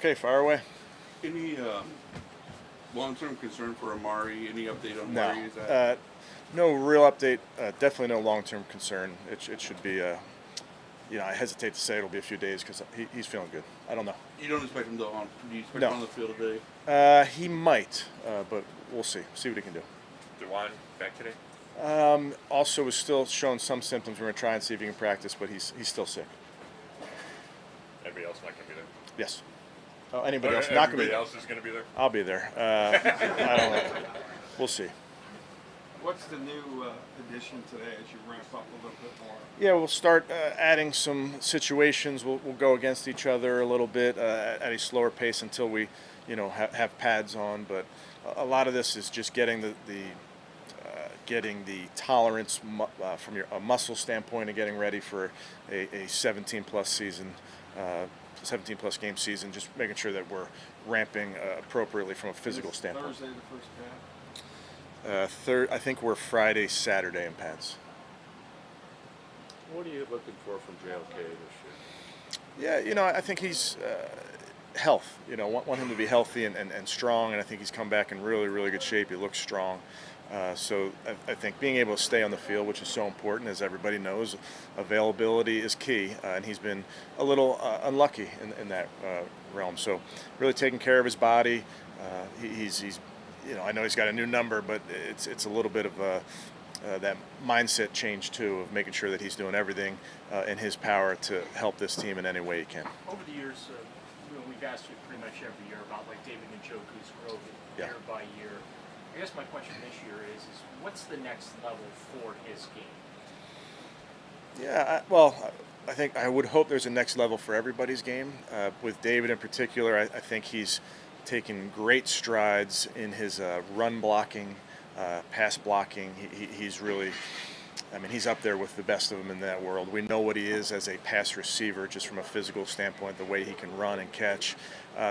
Okay, fire away. Any long-term concern for Amari? Any update on No, where he is at? no real update. Definitely no long-term concern. It should be. I hesitate to say it'll be a few days because he's feeling good. I don't know. You don't expect him to on? Do you expect No. him on the field today? He might, but we'll see. See what he can do. DeJuan back today? Also, was still showing some symptoms. We're gonna try and see if he can practice, but he's still sick. Everybody else not going to be there? Yes. Oh, anybody else not gonna be Everybody there? else is going to be there? I'll be there. I don't know. We'll see. What's the new addition today as you ramp up a little bit more? Yeah, we'll start adding some situations. We'll go against each other a little bit at a slower pace until we, have pads on. But a lot of this is just getting the tolerance from a muscle standpoint and getting ready for a 17-plus season, 17-plus game season. Just making sure that we're ramping appropriately from a physical standpoint. Thursday, the first pad? I think we're Friday, Saturday in pads. What are you looking for from JLK this year? Yeah, I think he's health. Want him to be healthy and strong, and I think he's come back in really, really good shape. He looks strong. So I think being able to stay on the field, which is so important, as everybody knows, availability is key, and he's been a little unlucky in that realm. So really taking care of his body. He's I know he's got a new number, but it's a little bit of that mindset change too, of making sure that he's doing everything in his power to help this team in any way he can. Over the years, we've asked you pretty much every year about David Njoku's growth year by year. I guess my question this year is what's the next level for his game? Yeah, I think I would hope there's a next level for everybody's game. With David in particular, I think he's taken great strides in his run blocking, pass blocking. He's really, he's up there with the best of them in that world. We know what he is as a pass receiver, just from a physical standpoint, the way he can run and catch.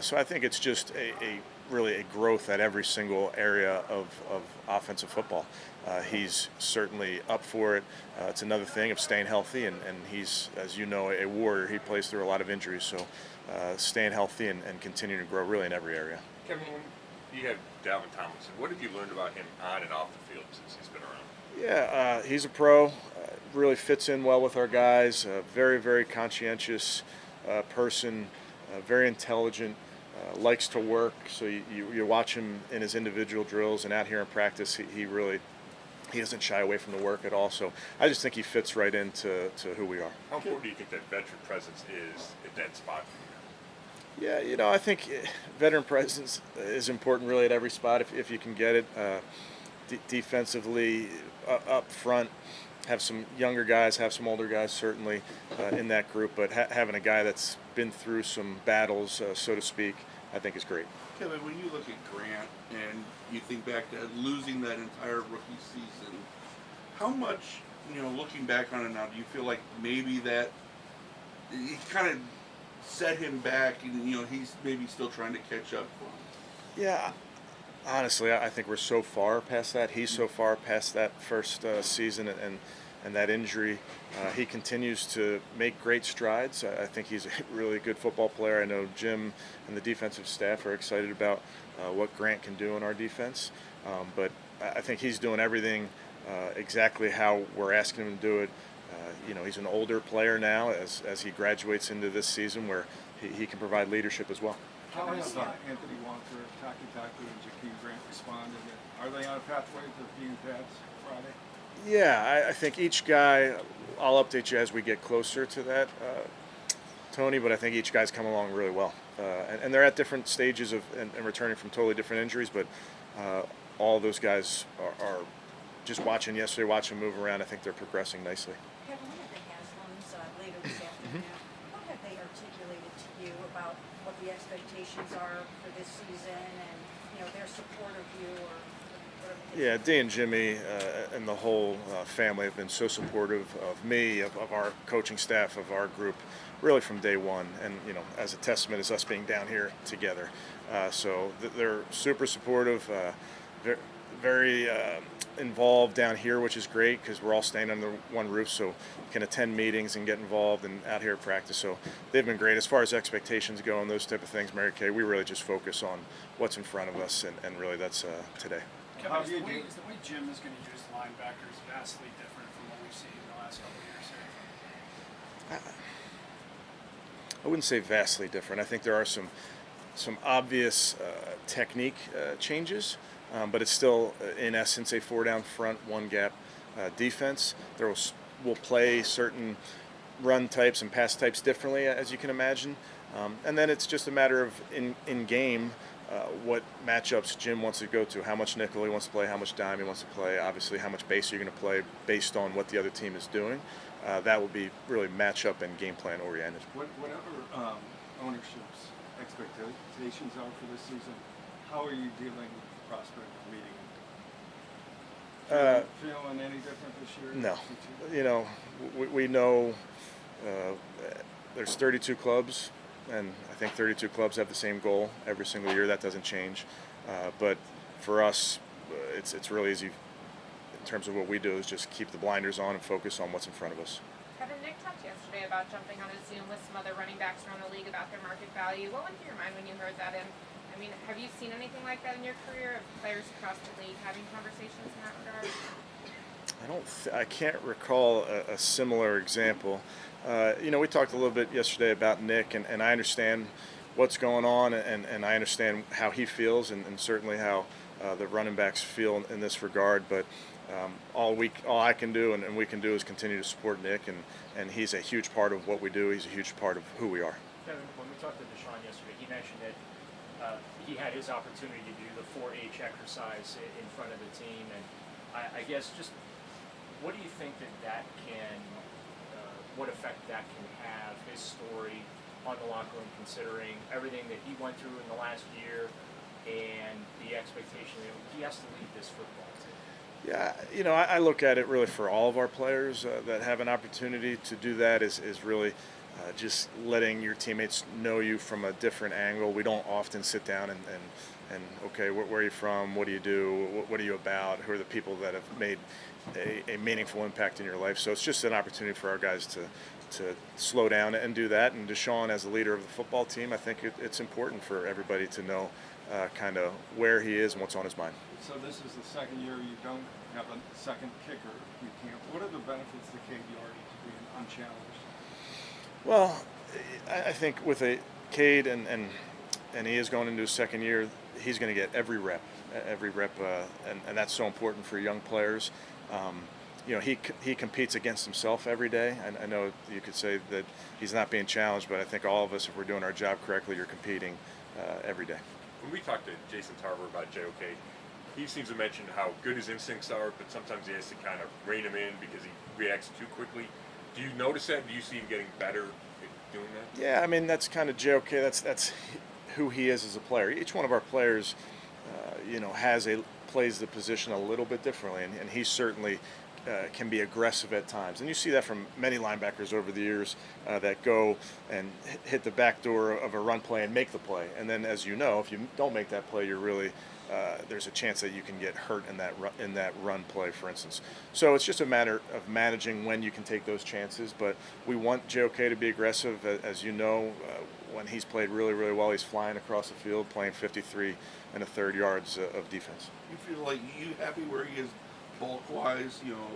So I think it's just really a growth at every single area of offensive football. He's certainly up for it. It's another thing of staying healthy, and he's, as you know, a warrior. He plays through a lot of injuries, so staying healthy and continuing to grow really in every area. Kevin, you have Dalvin Tomlinson. What have you learned about him on and off the field since he's been around? Yeah, he's a pro. Really fits in well with our guys. Very, very conscientious person. Very intelligent. Likes to work. So you watch him in his individual drills and out here in practice. He doesn't shy away from the work at all. So I just think he fits right into who we are. How important do you think that veteran presence is at that spot for you? Yeah, I think veteran presence is important really at every spot if you can get it. Defensively, up front, have some younger guys, have some older guys certainly in that group, but having a guy that's been through some battles, so to speak, I think is great. Kevin, when you look at Grant and you think back to losing that entire rookie season, how much, looking back on it now, do you feel like maybe that it kind of set him back and, he's maybe still trying to catch up? Yeah, honestly, I think we're so far past that. He's so far past that first season and that injury. He continues to make great strides. I think he's a really good football player. I know Jim and the defensive staff are excited about what Grant can do in our defense. But I think he's doing everything exactly how we're asking him to do it. He's an older player now as he graduates into this season where he can provide leadership as well. How has Anthony Walker, Taki, and Jakeem Grant responded? Are they on a pathway to being pads Friday? Yeah, I think each guy, I'll update you as we get closer to that, Tony, but I think each guy's come along really well. And they're at different stages of and returning from totally different injuries, but all those guys are just watching yesterday, watching them move around. I think they're progressing nicely. Kevin, one of the Haslams later this afternoon, what have they articulated to you about what the expectations are for this season and, their support of you or whatever? Yeah, Dee and Jimmy and the whole family have been so supportive of me, of our coaching staff, of our group, really from day one. And, as a testament is us being down here together. So they're super supportive, very involved down here, which is great because we're all staying under one roof, so we can attend meetings and get involved and out here at practice. So they've been great. As far as expectations go and those type of things, Mary Kay, we really just focus on what's in front of us, and really that's today. Kevin, is the way Jim is going to use linebackers vastly different from what we've seen in the last couple of years here? I wouldn't say vastly different. I think there are some obvious technique changes, but it's still, in essence, a 4-down front, 1-gap defense. We'll play certain run types and pass types differently, as you can imagine. And then it's just a matter of, in game, what matchups Jim wants to go to, how much nickel he wants to play, how much dime he wants to play, obviously how much base you're going to play based on what the other team is doing. That will be really matchup and game plan oriented. Whatever ownership's expectations are for this season, how are you dealing with the prospect of meeting? Feeling any different this year? No. You know, we know there's 32 clubs, and I think 32 clubs have the same goal every single year. That doesn't change. But for us, it's really easy in terms of what we do is just keep the blinders on and focus on what's in front of us. Kevin, Nick talked yesterday about jumping on a Zoom with some other running backs around the league about their market value. What went through your mind when you heard that? And I mean, have you seen anything like that in your career of players across the league having conversations in that regard? I can't recall a similar example. You know, we talked a little bit yesterday about Nick, and I understand what's going on, and I understand how he feels, and certainly how the running backs feel in this regard. But all I can do and we can do is continue to support Nick, and he's a huge part of what we do. He's a huge part of who we are. Kevin, when we talked to Deshaun yesterday, he mentioned that he had his opportunity to do the 4-H exercise in front of the team, and I guess just what do you think that can, what effect that can have, his story on the locker room, considering everything that he went through in the last year and the expectation that he has to lead this football team? Yeah, you know, I look at it really for all of our players that have an opportunity to do that is really just letting your teammates know you from a different angle. We don't often sit down and okay, where are you from? What do you do? What are you about? Who are the people that have made a meaningful impact in your life? So it's just an opportunity for our guys to slow down and do that. And Deshaun, as a leader of the football team, I think it's important for everybody to know kind of where he is and what's on his mind. So this is the second year you don't have a second kicker you can't. What are the benefits to Cade Yardy to being unchallenged? Well, I think with Cade and he is going into his second year, he's going to get every rep, and that's so important for young players. You know, he competes against himself every day. I know you could say that he's not being challenged, but I think all of us, if we're doing our job correctly, you're competing every day. When we talked to Jason Tarver about JOK, he seems to mention how good his instincts are, but sometimes he has to kind of rein him in because he reacts too quickly. Do you notice that? Do you see him getting better at doing that? Yeah, I mean, that's kind of JOK. That's who he is as a player. Each one of our players, you know, plays the position a little bit differently, and he certainly can be aggressive at times. And you see that from many linebackers over the years that go and hit the back door of a run play and make the play. And then, as you know, if you don't make that play, you're really there's a chance that you can get hurt in that run play, for instance. So it's just a matter of managing when you can take those chances. But we want JOK to be aggressive, as you know. When he's played really, really well, he's flying across the field, playing 53 1/3 yards of defense. You feel like you happy where he is bulk-wise, you know,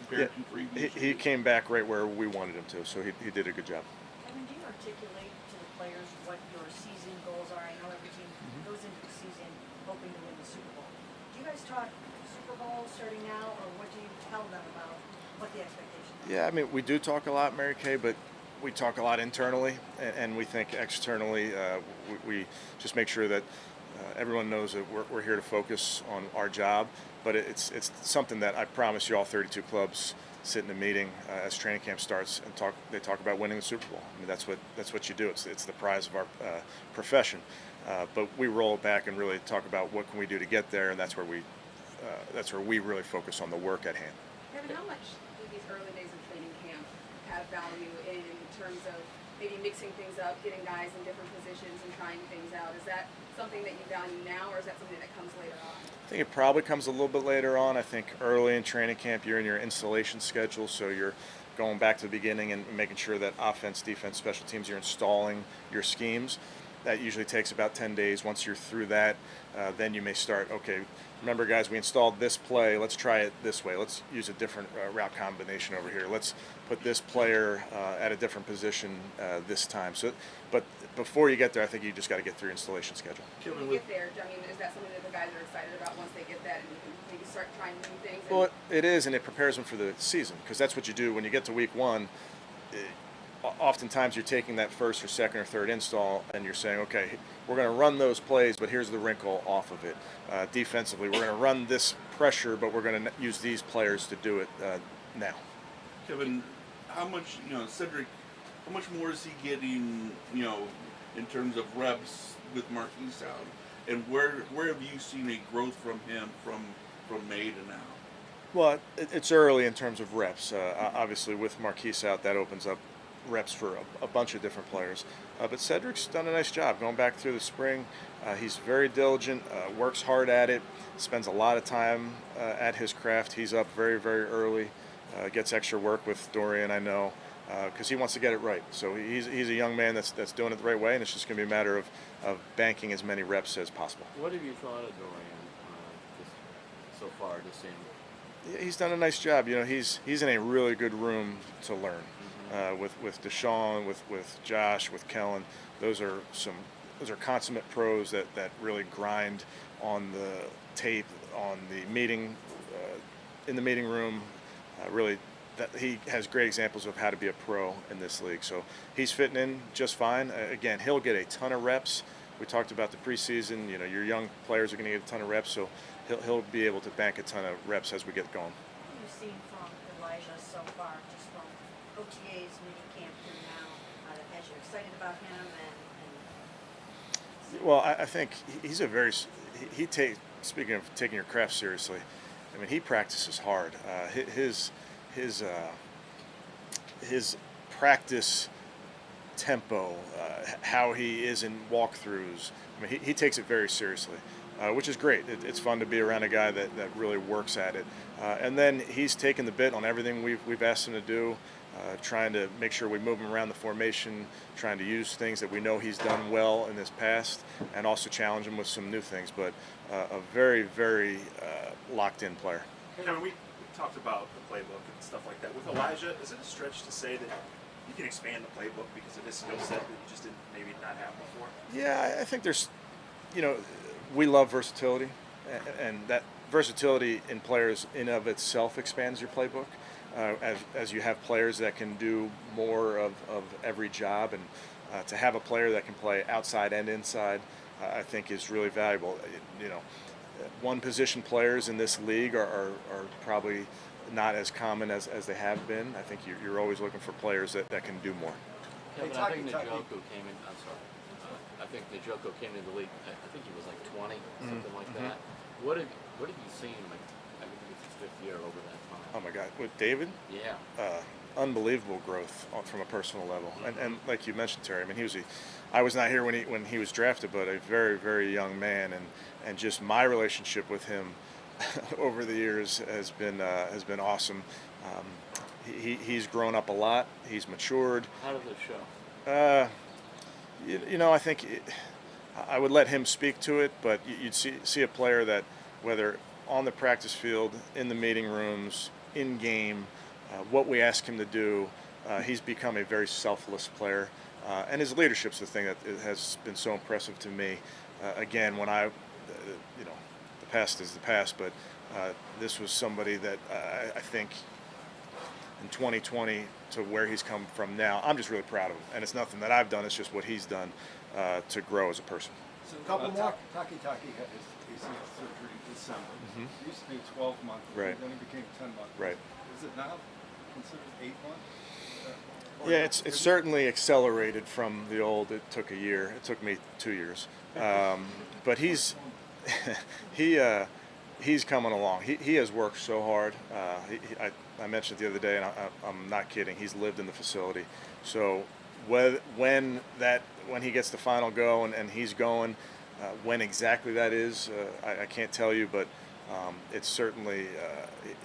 compared to previous he years? came back right where we wanted him to, so he did a good job. Kevin, do you articulate to the players what your season goals are? I know every team goes into the season hoping to win the Super Bowl. Do you guys talk Super Bowl starting now, or what do you tell them about what the expectations are? Yeah, I mean, we do talk a lot, Mary Kay, but we talk a lot internally, and we think externally. We just make sure that everyone knows that we're here to focus on our job. But it's something that I promise you, all 32 clubs sit in a meeting as training camp starts and talk. They talk about winning the Super Bowl. I mean, that's what you do. It's the prize of our profession. But we roll it back and really talk about what can we do to get there, and that's where we really focus on the work at hand. Kevin, how much do these early days of training camp have value in terms of maybe mixing things up, getting guys in different positions and trying things out? Is that something that you value now, or is that something that comes later on? I think it probably comes a little bit later on. I think early in training camp, you're in your installation schedule, so you're going back to the beginning and making sure that offense, defense, special teams, you're installing your schemes. That usually takes about 10 days. Once you're through that, then you may start, okay, remember guys, we installed this play, let's try it this way. Let's use a different route combination over here. Let's put this player at a different position this time. So, but before you get there, I think you just got to get through your installation schedule. When you get there, I mean, is that something that the guys are excited about once they get that and you can maybe start trying new things? Well, it is, and it prepares them for the season, because that's what you do when you get to week one. Oftentimes you're taking that first or second or third install and you're saying, okay, we're going to run those plays, but here's the wrinkle off of it. Defensively, we're going to run this pressure, but we're going to use these players to do it now. Kevin, how much, Cedric, how much more is he getting, in terms of reps with Marquise out? And where have you seen a growth from him from May to now? Well, it's early in terms of reps. Obviously, with Marquise out, that opens up reps for a bunch of different players. But Cedric's done a nice job going back through the spring. He's very diligent, works hard at it, spends a lot of time at his craft. He's up very, very early, gets extra work with Dorian, I know, because he wants to get it right. So he's a young man that's doing it the right way, and it's just going to be a matter of banking as many reps as possible. What have you thought of Dorian so far this season? Yeah, he's done a nice job. He's in a really good room to learn. With Deshaun, with Josh, with Kellen, those are consummate pros that really grind on the tape, on the meeting, in the meeting room. Really, that he has great examples of how to be a pro in this league. So he's fitting in just fine. Again, he'll get a ton of reps. We talked about the preseason. Your young players are going to get a ton of reps, so he'll be able to bank a ton of reps as we get going. What have you seen from Elijah so far, just from OTA's mini camp through now, as you're excited about him and Well, I think he's a very speaking of taking your craft seriously, I mean, he practices hard. His practice tempo, how he is in walkthroughs, I mean, he takes it very seriously, which is great. It's fun to be around a guy that really works at it. And then he's taken the bit on everything we've asked him to do. Trying to make sure we move him around the formation, trying to use things that we know he's done well in his past, and also challenge him with some new things. But a very, very locked-in player. Kevin, we talked about the playbook and stuff like that. With Elijah, is it a stretch to say that you can expand the playbook because of his skill set that you just didn't maybe not have before? Yeah, I think there's, we love versatility, and that versatility in players in of itself expands your playbook. As you have players that can do more of every job, and to have a player that can play outside and inside, I think is really valuable. One position players in this league are probably not as common as they have been. I think you're always looking for players that can do more. Kevin, I think Njoku came in. I'm sorry. I think Njoku came into the league. I think he was like 20, something like that. What have you seen? I think it's his fifth year over that time. Oh my God, with David? Yeah. Unbelievable growth from a personal level, and like you mentioned, Terry. I mean, I was not here when he was drafted, but a very, very young man, and just my relationship with him over the years has been awesome. He's grown up a lot. He's matured. How did it show? I think I would let him speak to it, but you'd see a player that, whether on the practice field, in the meeting rooms, in game, what we ask him to do, he's become a very selfless player, and his leadership's the thing that has been so impressive to me. Again, when the past is the past, but this was somebody that I think in 2020 to where he's come from now, I'm just really proud of him, and it's nothing that I've done, it's just what he's done to grow as a person. So couple more. Taki had his ACL surgery in December. It used to be 12 months, Right. then it became 10 months. Right. Is it now considered 8 months? Yeah, it's certainly accelerated from the old. It took a year. It took me 2 years, but he's he's coming along. He has worked so hard. I mentioned it the other day, and I'm not kidding. He's lived in the facility, so when he gets the final go and he's going, When exactly that is, I can't tell you, but it's certainly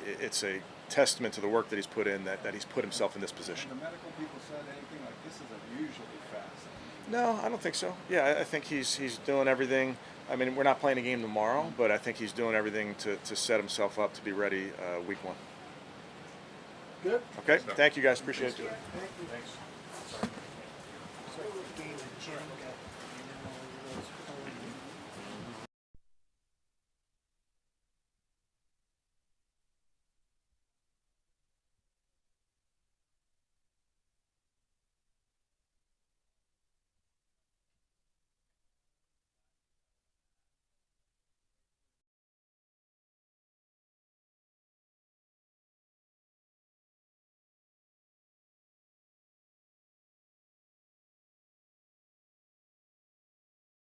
it's a testament to the work that he's put in, that he's put himself in this position. The medical people said anything like this is unusually fast. No, I don't think so. Yeah, I think he's doing everything. I mean, we're not playing a game tomorrow, but I think he's doing everything to set himself up to be ready week 1. Good. Okay, thank you guys. Appreciate it. Thanks. So the game that Jim got